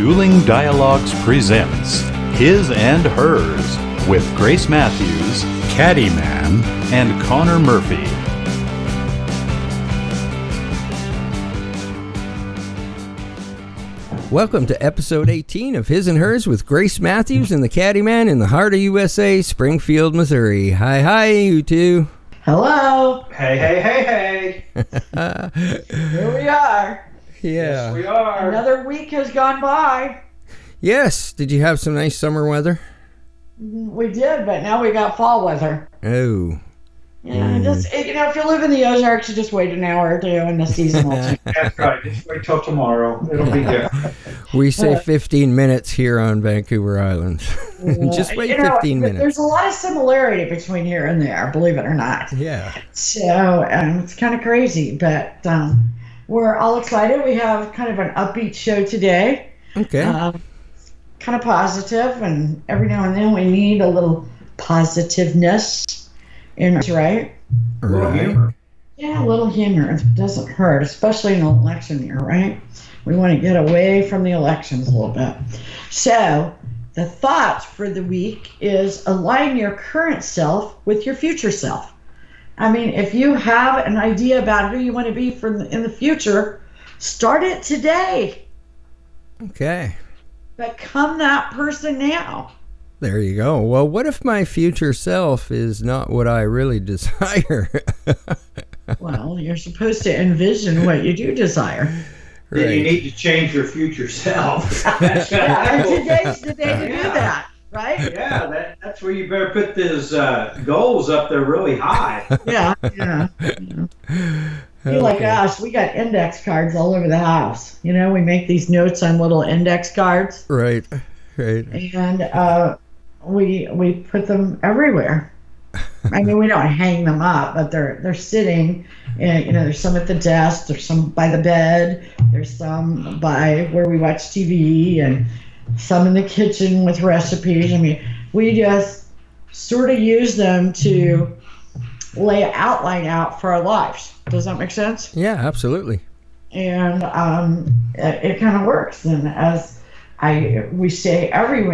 Dueling Dialogues presents His and Hers with Grace Matthews, Caddyman, and Connor Murphy. Welcome to episode 18 of His and Hers with Grace Matthews and the Caddyman in the heart of USA, Springfield, Missouri. Hi, you two. Hello. Hey. Here we are. Yeah. Yes, we are. Another week has gone by. Yes. Did you have some nice summer weather? We did, but now we got fall weather. Oh. Yeah, if you live in the Ozarks, you just wait an hour or two and the season will change. That's right. Just wait till tomorrow. It'll be different. We say 15 minutes here on Vancouver Island. Just wait 15 minutes. There's a lot of similarity between here and there, believe it or not. Yeah. So it's kind of crazy, but we're all excited. We have kind of an upbeat show today. Okay. Kind of positive, and every now and then we need a little positiveness. Right? A little humor. Yeah, a little humor. It doesn't hurt, especially in an election year, right? We want to get away from the elections a little bit. So, the thought for the week is align your current self with your future self. I mean, if you have an idea about who you want to be in the future, start it today. Okay. Become that person now. There you go. Well, what if my future self is not what I really desire? Well, you're supposed to envision what you do desire. Right. Then you need to change your future self. And today's the day to do that, right? Yeah, that's where you better put those goals up there really high. Yeah. Be like us, we got index cards all over the house. You know, we make these notes on little index cards. Right. And we put them everywhere. I mean, we don't hang them up, but they're sitting. And, there's some at the desk, there's some by the bed, there's some by where we watch TV, and some in the kitchen with recipes. I mean, we just sort of use them to lay an outline out for our lives. Does that make sense? Yeah, absolutely. And it kind of works. And as we say every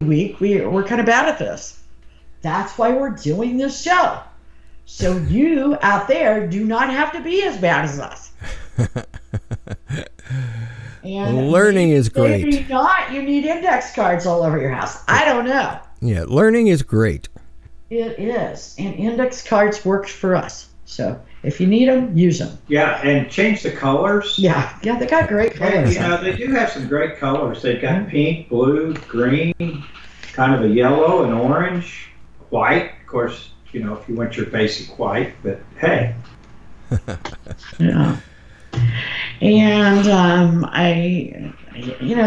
week, we're kind of bad at this. That's why we're doing this show. So you out there do not have to be as bad as us. And learning is great. Maybe not. You need index cards all over your house. I don't know. Yeah, learning is great. It is. And index cards works for us. So if you need them, use them. Yeah, and change the colors. Yeah, they got great colors. They do have some great colors. They've got pink, blue, green, kind of a yellow and orange, white. Of course, if you want your basic white, but hey. Yeah. And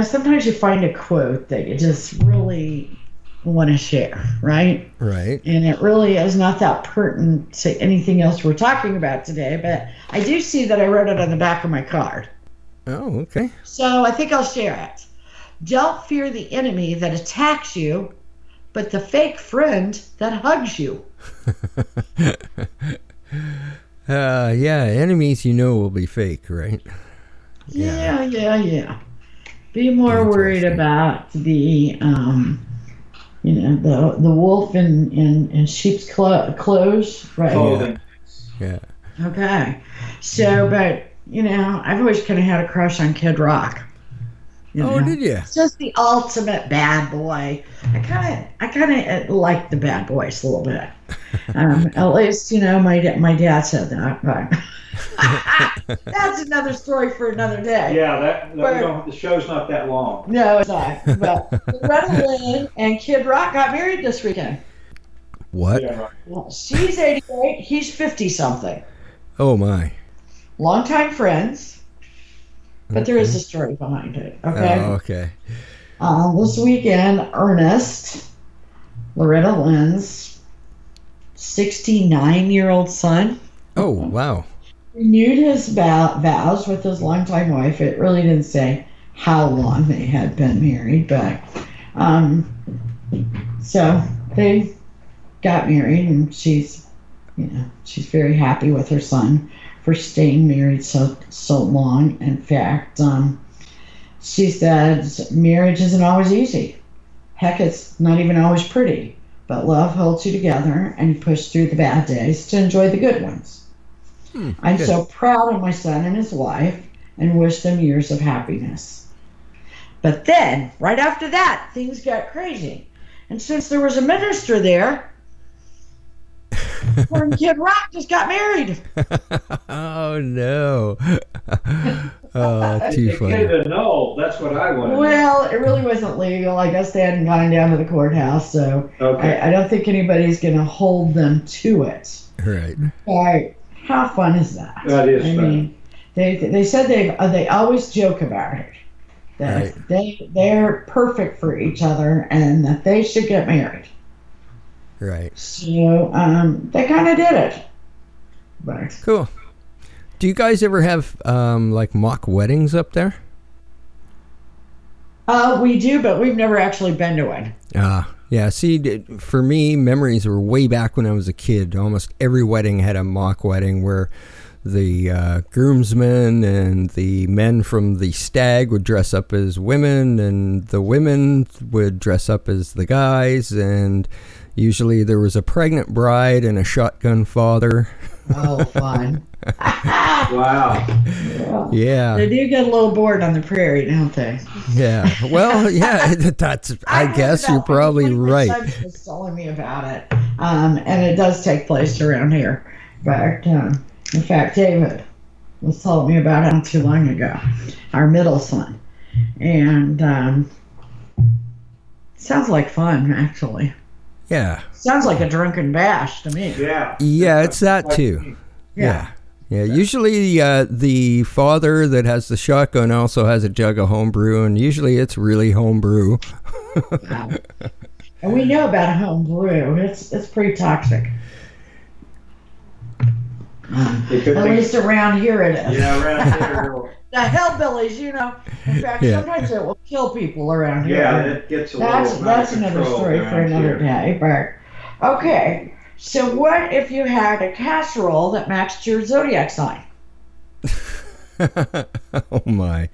sometimes you find a quote that you just really want to share, right? Right. And it really is not that pertinent to anything else we're talking about today, but I do see that I wrote it on the back of my card. Oh, okay. So I think I'll share it. Don't fear the enemy that attacks you, but the fake friend that hugs you. Enemies will be fake, right? Yeah. Be more worried about the the wolf in sheep's clothes, right? Clothing. Yeah. Okay. So, but I've always kind of had a crush on Kid Rock. Oh, did you? It's just the ultimate bad boy. I kind of like the bad boys a little bit. At least my dad said that. But that's another story for another day. Yeah, the show's not that long. No, it's not. But Loretta, Lynn, and Kid Rock got married this weekend. What? Yeah, right. Well, she's 88. He's 50-something. Oh, my. Longtime friends. But there is a story behind it, okay? Oh, okay. This weekend, Ernest, Loretta Lynn's 69-year-old son. Oh, wow. Renewed his vows with his longtime wife. It really didn't say how long they had been married, but so they got married, and she's very happy with her son for staying married so long. In fact, She said, marriage isn't always easy. Heck, it's not even always pretty. But love holds you together, and you push through the bad days to enjoy the good ones. I'm good. so proud of my son and his wife, and wish them years of happiness. But then, right after that, things got crazy. And since there was a minister there, poor Kid Rock just got married. Oh, no. Oh, too It funny. could have been annulled. That's what I wanted. Well, it really wasn't legal. I guess they hadn't gone down to the courthouse, so Okay. I don't think anybody's going to hold them to it. Right. Right. How fun is that? That is I fun. mean, they said they always joke about it. That they're perfect for each other and that they should get married. Right. So they kind of did it. But Cool. Do you guys ever have like mock weddings up there? we do, but we've never actually been to one. Yeah. See, for me, memories were way back when I was a kid. Almost every wedding had a mock wedding where the groomsmen and the men from the stag would dress up as women, and the women would dress up as the guys, and usually there was a pregnant bride and a shotgun father. Oh, fun. Wow. Yeah. They do get a little bored on the prairie, don't they? Yeah. Well, yeah, that's, I guess you're probably right. My son was telling me about it, and it does take place around here. But in fact, David was telling me about it not too long ago, our middle son. And sounds like fun, actually. Yeah. Sounds like a drunken bash to me. Yeah. Yeah, it's that too. Yeah. Yeah, usually the father that has the shotgun also has a jug of homebrew, and usually it's really homebrew. Wow. And we know about home brew. It's pretty toxic. At least around here it is. Yeah, around here. The hillbillies, you know. In fact, Yeah. sometimes it will kill people around here. Yeah, it gets a That's little out of another control story for around another here. day. But okay, so what if you had a casserole that matched your zodiac sign? Oh my.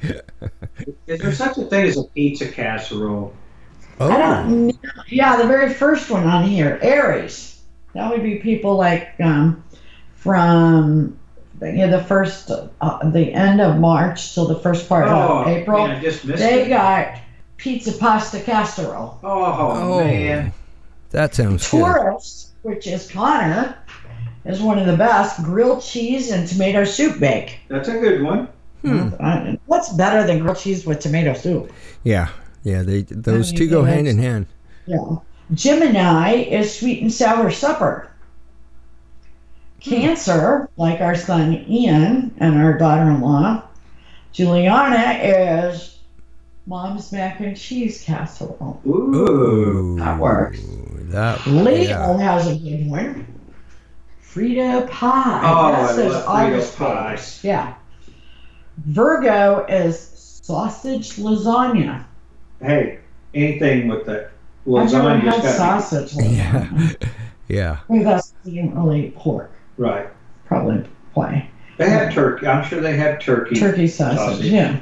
Is there such a thing as a pizza casserole? I Oh. don't know. Yeah, the very first one on here, Aries. That would be people like from the first, the end of March till the first part of April. Man, I just missed They it. got pizza pasta casserole. Oh, man. That sounds good. Taurus, which is Connor, is one of the best. Grilled cheese and tomato soup bake. That's a good one. What's better than grilled cheese with tomato soup? Yeah. Yeah, those I mean, two go yeah, hand in hand. Yeah. Gemini is sweet and sour supper. Cancer, like our son Ian and our daughter-in-law, Juliana, is mom's mac and cheese casserole. Ooh. That works. That, Leo yeah. has a good one. Frito pie. Oh, That I says love August Frito pie. babies. Yeah. Virgo is sausage lasagna. Hey, anything with the I've never lasagna had just got sausage lasagna. Yeah. I think that's really pork. right. Probably play. They have turkey. I'm sure they have turkey. Turkey sausage, yeah.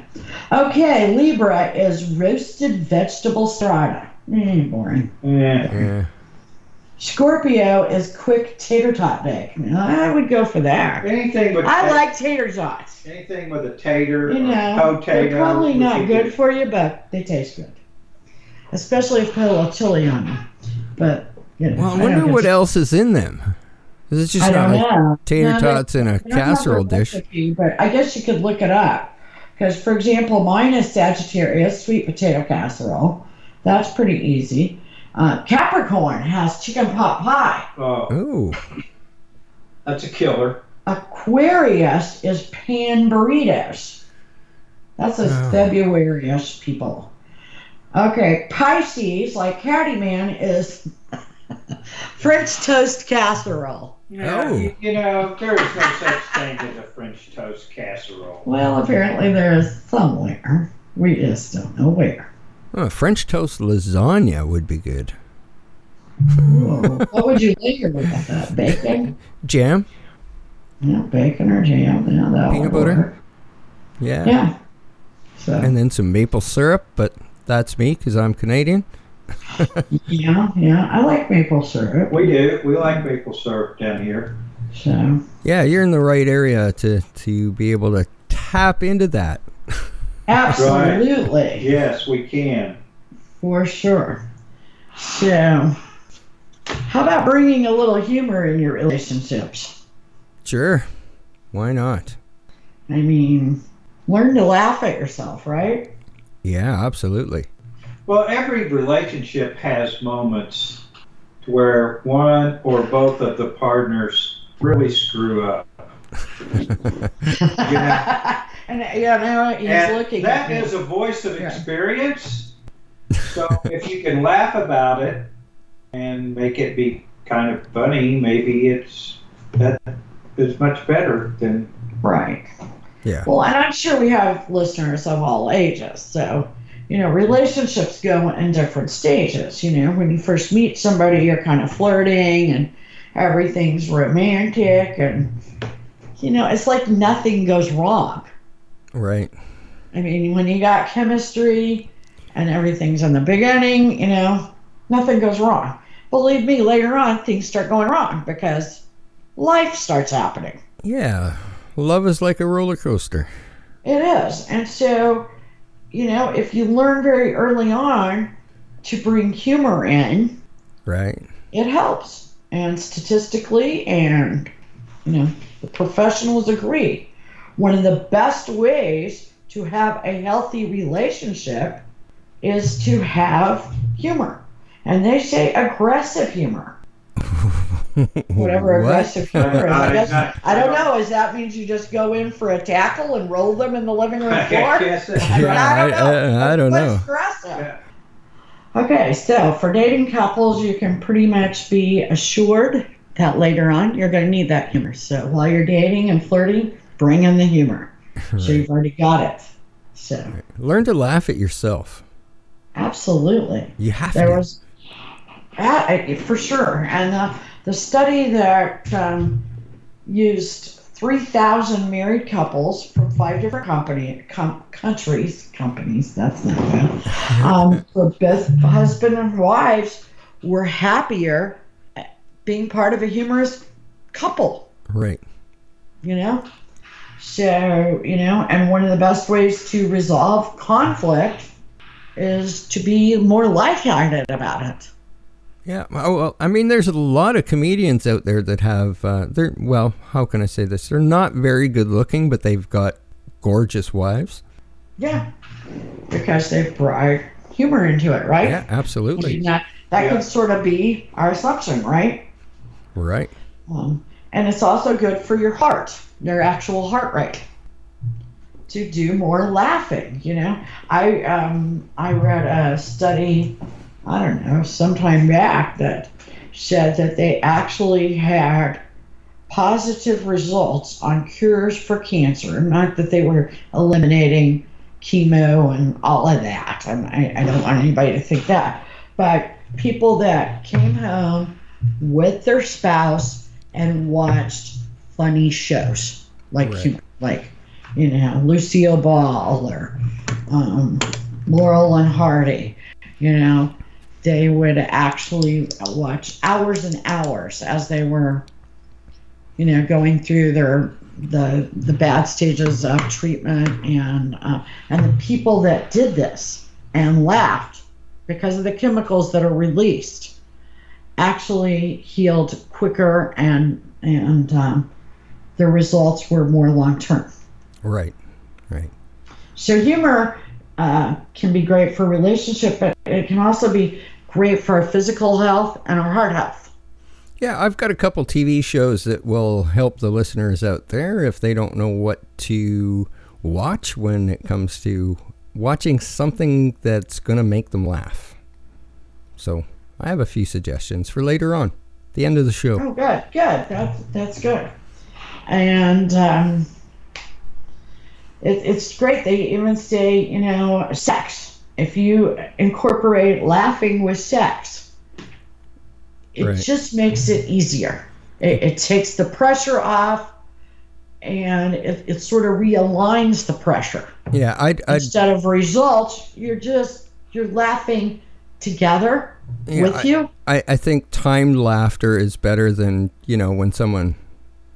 Okay, Libra is roasted vegetable strata. Boring. Yeah. Yeah. Scorpio is quick tater tot bake. I would go for that. Anything with I like tater tots. anything with a tater You or know, potato. they're probably would not be good for you, but they taste good. Especially if you put a little chili on them. But, you know. Well, I wonder what else is in them. Is it just I don't not like know. tater No, tots in a I don't have casserole the dish? recipe, but I guess you could look it up. Because, for example, mine is Sagittarius, sweet potato casserole. That's pretty easy. Capricorn has chicken pot pie. Oh, Oh. that's a killer. Aquarius is pan burritos. That's us Oh. February-ish people. Okay, Pisces, like Caddyman, is French toast casserole. Yeah, Oh. you know, there is no such thing as a French toast casserole. Well, apparently there is somewhere. We just don't know where. Oh, French toast lasagna would be good. Ooh, what would you layer with that? Bacon? Jam? Yeah, bacon or jam. Yeah, that Peanut would butter? work. Yeah. Yeah. So And then some maple syrup, but that's me because I'm Canadian. yeah, I like maple syrup. We do. We like maple syrup down here. So Yeah, you're in the right area to be able to tap into that. absolutely, Yes, we can. for sure. So, how about bringing a little humor in your relationships? Sure. Why not? I mean, learn to laugh at yourself, right? Yeah, absolutely. Well, every relationship has moments where one or both of the partners really screw up. Yeah. And he's And looking that at me. is a voice of Yeah. experience. So if you can laugh about it and make it be kind of funny, maybe that is much better than. Right. Yeah. Well, and I'm sure we have listeners of all ages. So, relationships go in different stages. When you first meet somebody, you're kind of flirting and everything's romantic. And, it's like nothing goes wrong. Right. I mean, when you got chemistry and everything's in the beginning, nothing goes wrong. Believe me, later on, things start going wrong because life starts happening. Yeah. Love is like a roller coaster. It is. And so, if you learn very early on to bring humor in, Right. it helps. And statistically, and, the professionals agree, one of the best ways to have a healthy relationship is to have humor. And they say aggressive humor. Whatever What? aggressive humor is. I don't I know. Does that means you just go in for a tackle and roll them in the living room floor? Yes, I don't know. What's aggressive? Yeah. Okay, so for dating couples, you can pretty much be assured that later on you're going to need that humor. So while you're dating and flirting, bring in the humor. So you've already got it. So Learn to laugh at yourself. absolutely. You have There to. was, for sure. And the study that used 3,000 married couples from 5 different companies, that's not bad, for both husband and wives were happier being part of a humorous couple, Right. So, and one of the best ways to resolve conflict is to be more lighthearted about it. Yeah. Well, I mean, there's a lot of comedians out there that have, how can I say this? They're not very good looking, but they've got gorgeous wives. Yeah, because they've brought humor into it, right? Yeah, absolutely. That could sort of be our assumption, right? Right. And it's also good for your heart, your actual heart rate, to do more laughing. I read a study, I don't know, sometime back that said that they actually had positive results on cures for cancer. Not that they were eliminating chemo and all of that. I don't want anybody to think that. But people that came home with their spouse and watched funny shows like Lucille Ball or Laurel and Hardy, they would actually watch hours and hours as they were, going through the bad stages of treatment, and the people that did this and laughed because of the chemicals that are released actually healed quicker, and the results were more long term. Right. So humor can be great for relationship, but it can also be great for our physical health and our heart health. Yeah, I've got a couple TV shows that will help the listeners out there if they don't know what to watch when it comes to watching something that's going to make them laugh. So I have a few suggestions for later on, the end of the show. Oh, good. That's good. And it's great. They even say, sex. If you incorporate laughing with sex, it Right. just makes it easier. It takes the pressure off, and it sort of realigns the pressure. Yeah, Instead of results, you're laughing together with you. I think timed laughter is better than, when someone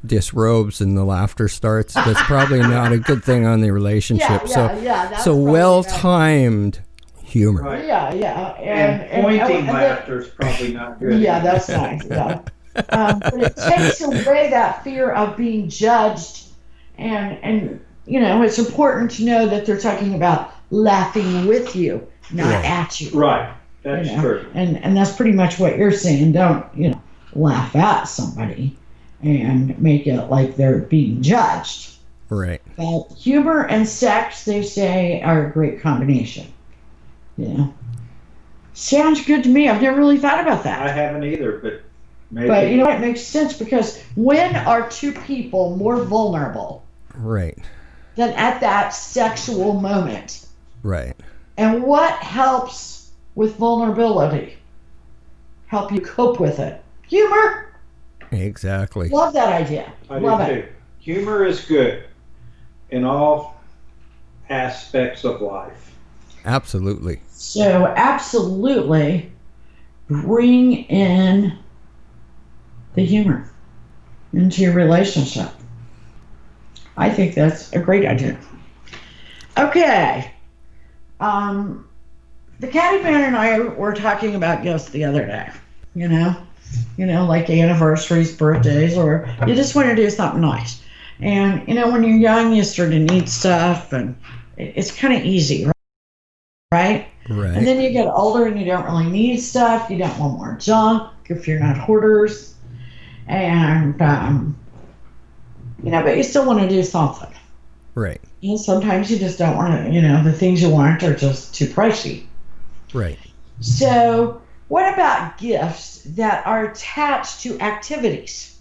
disrobes and the laughter starts. That's probably not a good thing on the relationship. That's so well-timed humor. Right. Yeah. And pointing laughter is probably not good. Yeah, that's nice. Yeah. But it takes away that fear of being judged, and it's important to know that they're talking about laughing with you, not at you. Right. That's true. And that's pretty much what you're saying. Don't laugh at somebody and make it like they're being judged. Right. But humor and sex, they say, are a great combination. Sounds good to me. I've never really thought about that. I haven't either, but maybe. But it makes sense, because when are two people more vulnerable? Right. Than at that sexual moment? Right. And what helps with vulnerability? Help you cope with it? Humor. Exactly. Love that idea. Love do too. Humor is good in all aspects of life. Absolutely. So absolutely bring in the humor into your relationship. I think that's a great idea. Okay. The Caddy Man and I were talking about gifts the other day. Like anniversaries, birthdays, or you just want to do something nice. And when you're young, you sort of need stuff, and it's kind of easy, right? Right. And then you get older and you don't really need stuff. You don't want more junk if you're not hoarders. And, but you still want to do something. Right. And sometimes you just don't want to, the things you want are just too pricey. Right. So what about gifts that are attached to activities?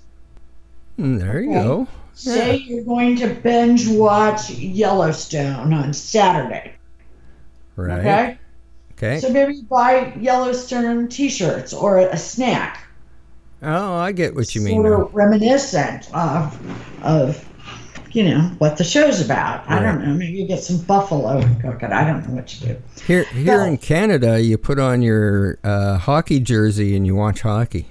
There you go. Say you're going to binge watch Yellowstone on Saturday. Right. Okay. So maybe you buy Yellowstone t-shirts or a snack. Oh, I get what you mean. Sort of reminiscent of what the show's about. I don't know. Maybe you get some buffalo and cook it. I don't know what you do. Here in Canada, you put on your hockey jersey and you watch hockey.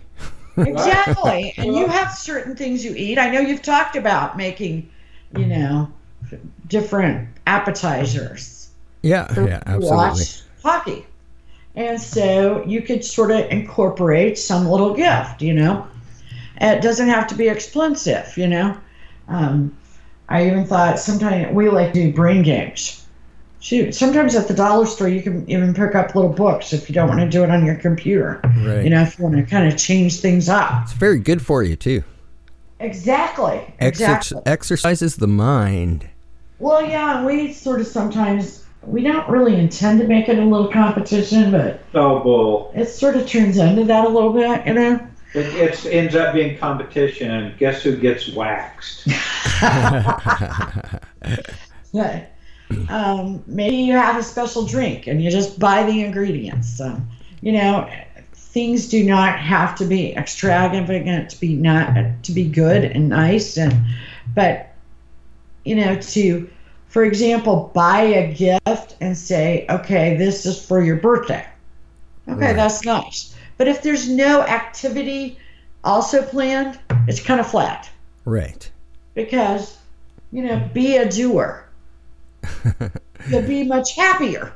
Exactly. And you have certain things you eat. I know you've talked about making, different appetizers. Yeah, absolutely. Watch hockey. And so you could sort of incorporate some little gift, It doesn't have to be expensive, I even thought sometimes we like to do brain games. Shoot, sometimes at the dollar store you can even pick up little books if you don't want to do it on your computer. Right. If you want to kind of change things up. It's very good for you, too. Exactly. Exercises the mind. Well, yeah, and we sort of sometimes, we don't really intend to make it a little competition, but it sort of turns into that a little bit, It ends up being competition, and guess who gets waxed? But, maybe you have a special drink and you just buy the ingredients. Things do not have to be extravagant to be good and nice, but to, for example, buy a gift and say, okay, this is for your birthday. Okay, right. That's nice. But if there's no activity also planned, it's kind of flat. Right. Because, be a doer. You'll be much happier.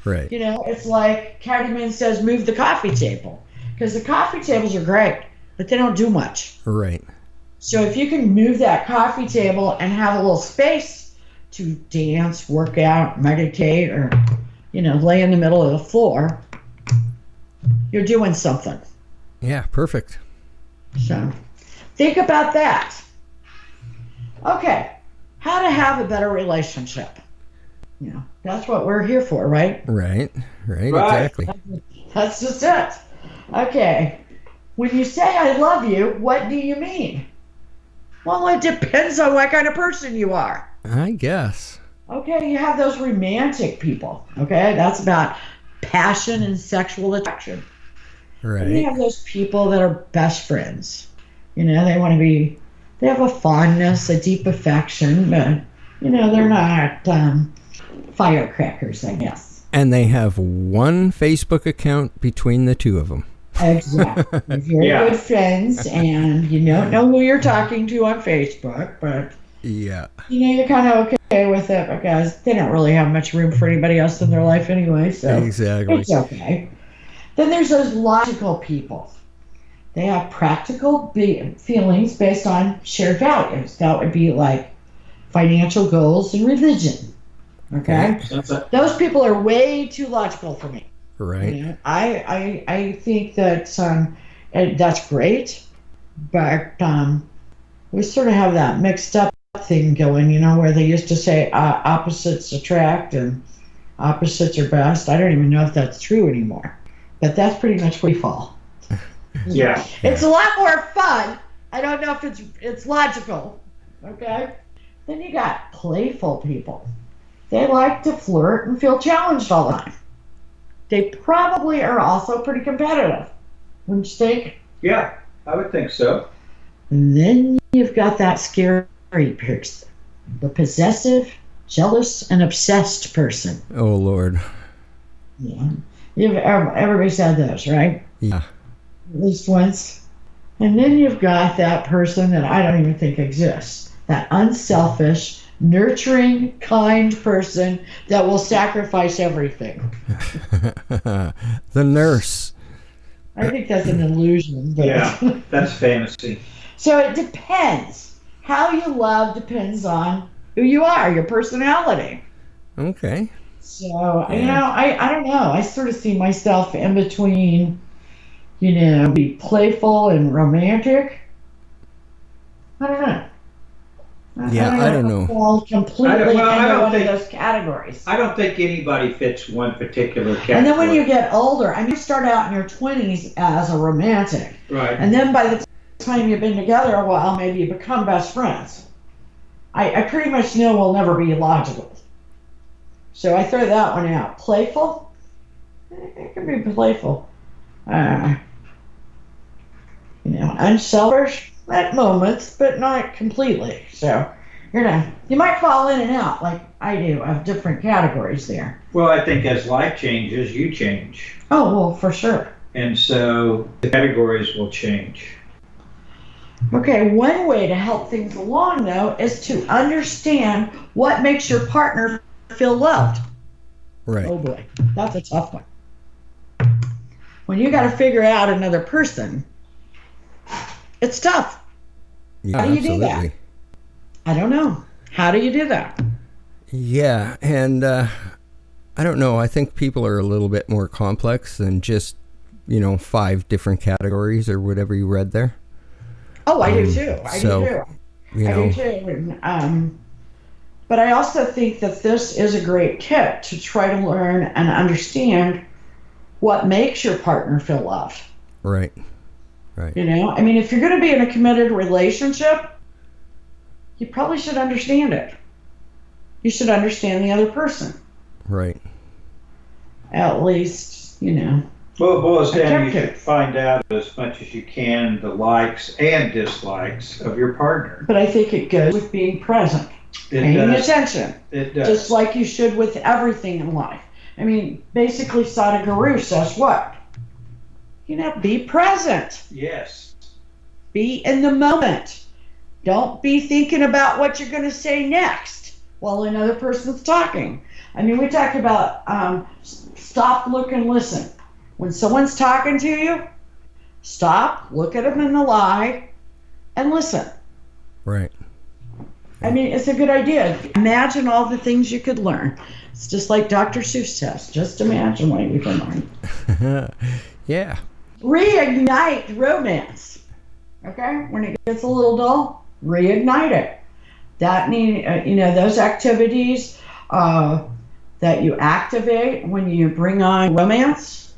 Right. It's like Caddyman says, move the coffee table. Because the coffee tables are great, but they don't do much. Right. So if you can move that coffee table and have a little space to dance, work out, meditate, or, lay in the middle of the floor, you're doing something. Yeah, perfect. So think about that. Okay, how to have a better relationship. That's what we're here for, right? Right, exactly. That's just it. Okay, when you say I love you, what do you mean? Well, it depends on what kind of person you are. I guess. Okay, you have those romantic people. Okay, that's about passion and sexual attraction. Right. And you have those people that are best friends. They want to be they have a fondness, a deep affection, but they're not firecrackers, I guess. And they have one Facebook account between the two of them. Exactly. Very good friends, and you don't know who you're talking to on Facebook, but yeah, you're kind of okay with it because they don't really have much room for anybody else in their life anyway, so exactly. It's okay. Then there's those logical people. They have practical feelings based on shared values. That would be like financial goals and religion. Okay? Those people are way too logical for me. Right. I think that that's great, but we sort of have that mixed up thing going, where they used to say opposites attract and opposites are best. I don't even know if that's true anymore, but that's pretty much where we fall. Yeah. It's a lot more fun. I don't know if it's logical. Okay? Then you got playful people. They like to flirt and feel challenged all the time. They probably are also pretty competitive. Wouldn't you think? Yeah, I would think so. And then you've got that scary person. The possessive, jealous, and obsessed person. Oh, Lord. Yeah. Everybody's had those, right? Yeah. At least once. And then you've got that person that I don't even think exists. That unselfish, nurturing, kind person that will sacrifice everything. The nurse. I think that's an illusion. But yeah, that's fantasy. So it depends. How you love depends on who you are, your personality. Okay. So, I don't know. I sort of see myself in between, be playful and romantic. I don't know. I don't know. Fall completely into one of those categories. I don't think anybody fits one particular category. And then when you get older, you start out in your 20s as a romantic. Right. And then by the time you've been together a while, maybe you become best friends. I pretty much know we'll never be logical. So I throw that one out. Playful? It can be playful. Unselfish at moments, but not completely. So, you might fall in and out like I do of different categories there. Well, I think as life changes, you change. Oh, well, for sure. And so the categories will change. Okay, one way to help things along, though, is to understand what makes your partner feel loved. Right. Oh, boy. That's a tough one. When you got to figure out another person, it's tough. Yeah, How do you absolutely. do that? I don't know. How do you do that? Yeah, and I don't know. I think people are a little bit more complex than just, 5 different categories or whatever you read there. Oh, I do too. I do too. But I also think that this is a great tip to try to learn and understand what makes your partner feel loved. Right. Right. If you're going to be in a committed relationship, you probably should understand it. You should understand the other person. Right. At least, Well, it boils down, you should find out as much as you can the likes and dislikes of your partner. But I think it goes with being present, paying attention. It does. Just like you should with everything in life. Basically, Sadhguru says what? Be present. Yes. Be in the moment. Don't be thinking about what you're going to say next while another person's talking. We talked about stop, look, and listen. When someone's talking to you, stop, look at them in the eye, and listen. Right. It's a good idea. Imagine all the things you could learn. It's just like Dr. Seuss says. Just imagine what you can learn. Yeah. Reignite romance. Okay? When it gets a little dull, reignite it. That means, those activities that you activate when you bring on romance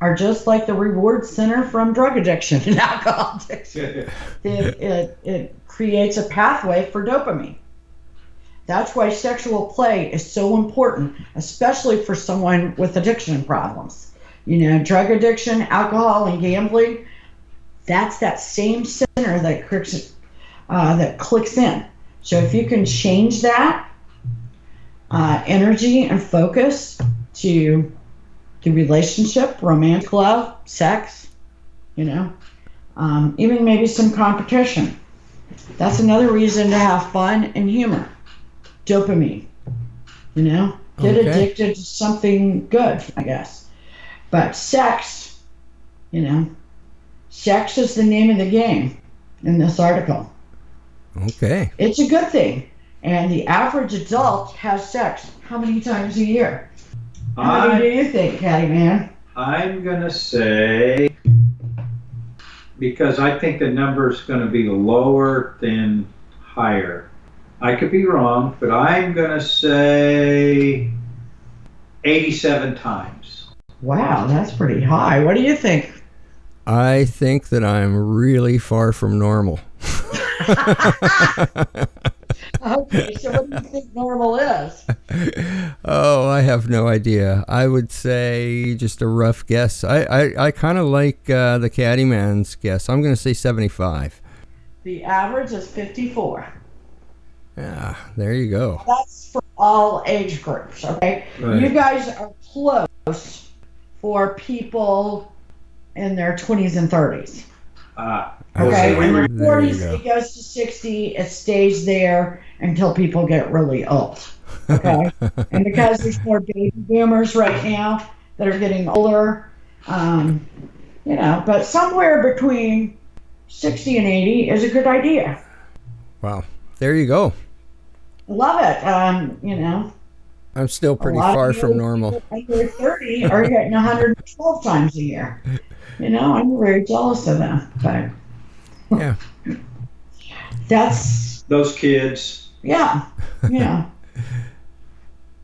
are just like the reward center from drug addiction and alcohol addiction. It creates a pathway for dopamine. That's why sexual play is so important, especially for someone with addiction problems. Drug addiction, alcohol, and gambling, that's that same center that that clicks in. So if you can change that energy and focus to the relationship, romantic love, sex, even maybe some competition. That's another reason to have fun and humor. Dopamine, get addicted to something good, I guess. But sex, sex is the name of the game in this article. Okay. It's a good thing. And the average adult has sex how many times a year? How many do you think, Caddy Man? I'm going to say, because I think the number is going to be lower than higher. I could be wrong, but I'm going to say 87 times. Wow, that's pretty high. What do you think? I think that I'm really far from normal. Okay, so what do you think normal is? Oh, I have no idea. I would say just a rough guess. I kind of like the Caddyman's guess. I'm going to say 75. The average is 54. Yeah, there you go. That's for all age groups, okay? Right. You guys are close for people in their 20s and 30s. Okay, in their 40s, it goes to 60. It stays there until people get really old. Okay, and because there's more baby boomers right now that are getting older, but somewhere between 60 and 80 is a good idea. Wow, there you go. Love it. I'm still pretty far from normal. Under 30 are getting 112 times a year. I'm very jealous of that. But yeah, that's those kids. Yeah.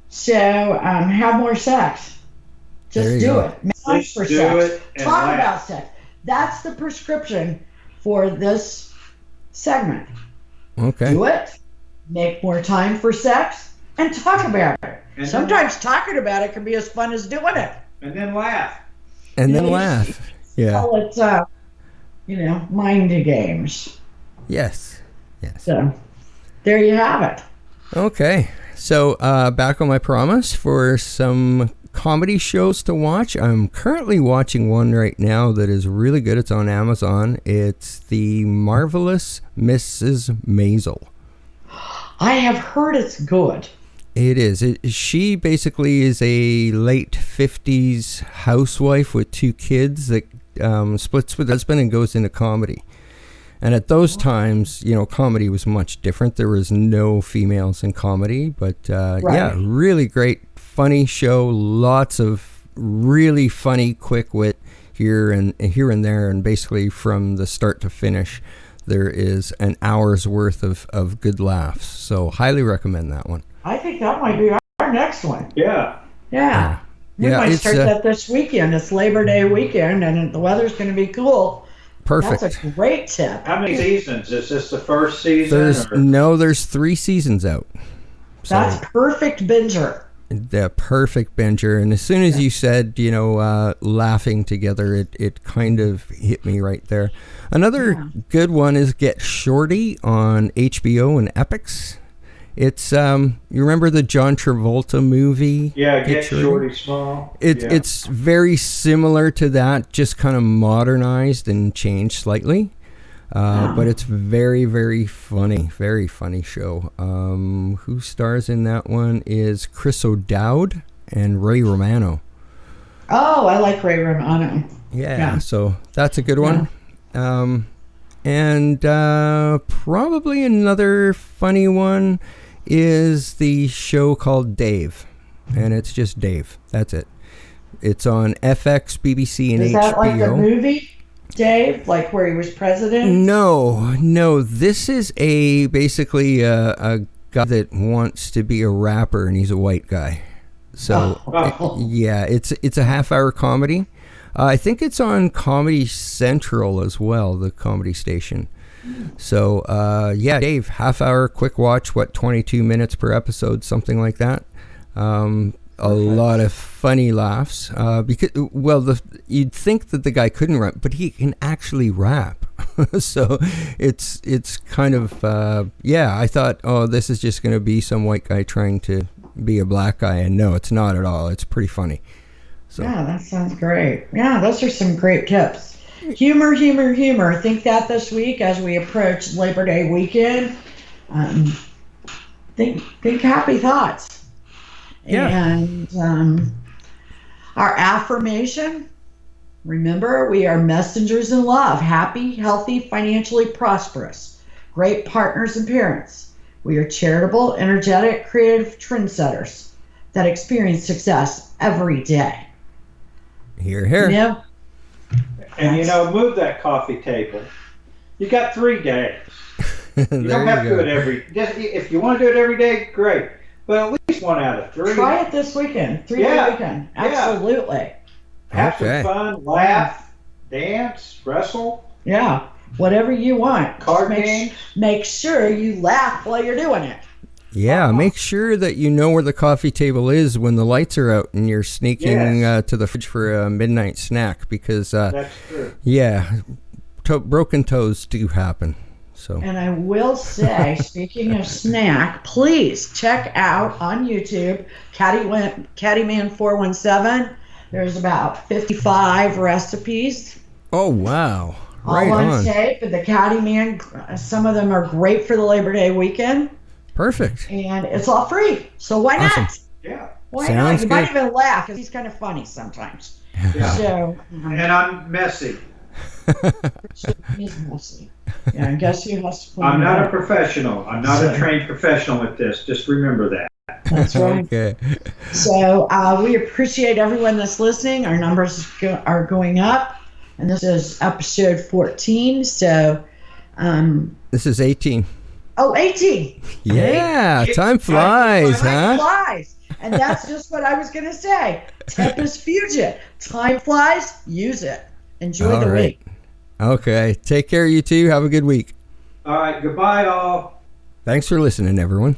So have more sex. Just do it. Make time for sex. Talk about sex. That's the prescription for this segment. Okay. Do it. Make more time for sex and talk about it. And sometimes talking about it can be as fun as doing it. And then laugh. Yeah. Call it, mind games. Yes. So there you have it. Okay. So back on my promise for some comedy shows to watch. I'm currently watching one right now that is really good. It's on Amazon. It's The Marvelous Mrs. Maisel. I have heard it's good. It is. She basically is a late 50s housewife with 2 kids that splits with her husband and goes into comedy. And at those times, comedy was much different. There was no females in comedy, but yeah, really great, funny show. Lots of really funny, quick wit here and there, and basically from the start to finish, there is an hour's worth of good laughs. So highly recommend that one. I think that might be our next one. Yeah. We might start that this weekend. It's Labor Day weekend, and the weather's going to be cool. Perfect. That's a great tip. How many seasons? Is this the first season? There's 3 seasons out. So that's perfect binger. The perfect binger. And as soon as you said, laughing together, it kind of hit me right there. Another good one is Get Shorty on HBO and Epix. It's you remember the John Travolta movie? Yeah, Get Shorty Small. It's very similar to that, just kind of modernized and changed slightly. But it's very, very funny show. Who stars in that one is Chris O'Dowd and Ray Romano. Oh, I like Ray Romano. Yeah. So that's a good one. And probably another funny one is the show called Dave, and it's just Dave. That's it. It's on FX, BBC, and HBO. Is that like the movie Dave, like where he was president? No. This is basically a guy that wants to be a rapper, and he's a white guy. So it's a half-hour comedy. I think it's on Comedy Central as well, the comedy station. So, Dave, half-hour, quick watch, 22 minutes per episode, something like that. A lot of funny laughs. You'd think that the guy couldn't rap, but he can actually rap. So it's kind of I thought, oh, this is just going to be some white guy trying to be a black guy, and no, it's not at all. It's pretty funny. So Yeah, that sounds great. Yeah, those are some great tips. Humor, humor, humor. Think that this week as we approach Labor Day weekend. Think happy thoughts. Yeah. And our affirmation. Remember, we are messengers in love, happy, healthy, financially prosperous, great partners and parents. We are charitable, energetic, creative trendsetters that experience success every day. Here, here. You know? And move that coffee table. You got 3 days. You don't have to do it if you want to do it every day, great. But at least 1 out of 3. Try it this weekend, 3-day weekend. Absolutely. Have some fun, laugh, dance, wrestle. Yeah, whatever you want. Card games. Make sure you laugh while you're doing it. Yeah, make sure that you know where the coffee table is when the lights are out and you're sneaking to the fridge for a midnight snack, because that's true. Yeah, broken toes do happen. So. And I will say, speaking of snack, please check out on YouTube Caddyman 417. There's about 55 recipes. Oh wow! All on tape. But the Caddyman, some of them are great for the Labor Day weekend. Perfect. And it's all free, so why not? Yeah. Why Sounds not? You might good. even laugh because he's kind of funny sometimes. Yeah. So. And I'm messy. He's messy. Yeah, I guess you have to. I'm not a professional. I'm not a trained professional at this. Just remember that. That's right. Okay. So we appreciate everyone that's listening. Our numbers are going up, and this is episode 14. So this is 18. Oh, 18. Yeah, time flies, Time huh? flies. And that's just what I was going to say. Tempest Fugit. Time flies, use it. Enjoy the week. Okay, take care, you two. Have a good week. All right, goodbye, all. Thanks for listening, everyone.